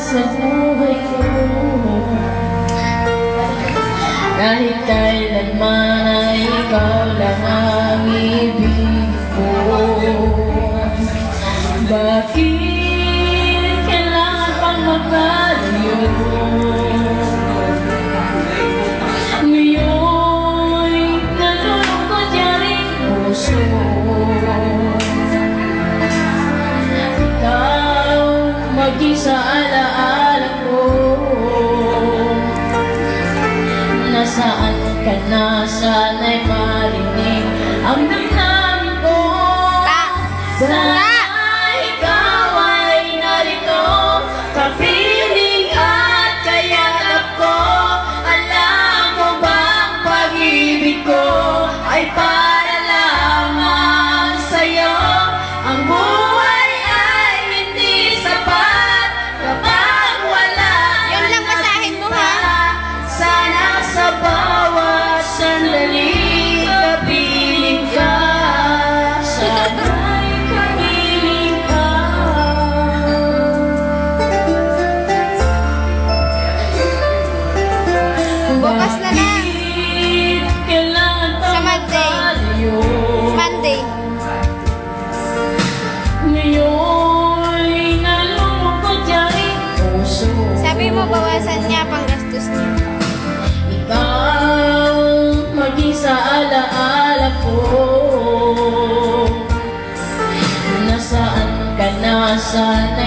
Sa buhay ko, kahit kailanman ay ikaw lang ang ibig ko. Bakit kailangan pang magkalayo? Ngayon'y nalulungkot yaring puso. Ikaw mag-isa alaala ko. Nasaan ka na? Sana'y marinig ang damdamin ko. Sana ikaw ay narito, kapiling at kayakap ko. Alam mo bang pag-ibig ko ay para lamang sa'yo? Ang buhay ay hindi sapat kapag wala Yun lang basahin mo, ha? Sana sa bawat sandali kapiling ka. Sana'y kapiling ka. Bukas na lang. Bakit kailangan pa Sa Monday. magkalayo? Monday. Ngayon'y nalulungkot yaring puso. Sabi mo, bawasan niya pang gastos niya. Ikaw mag-isa alaala ko. Nasaan ka na? Sana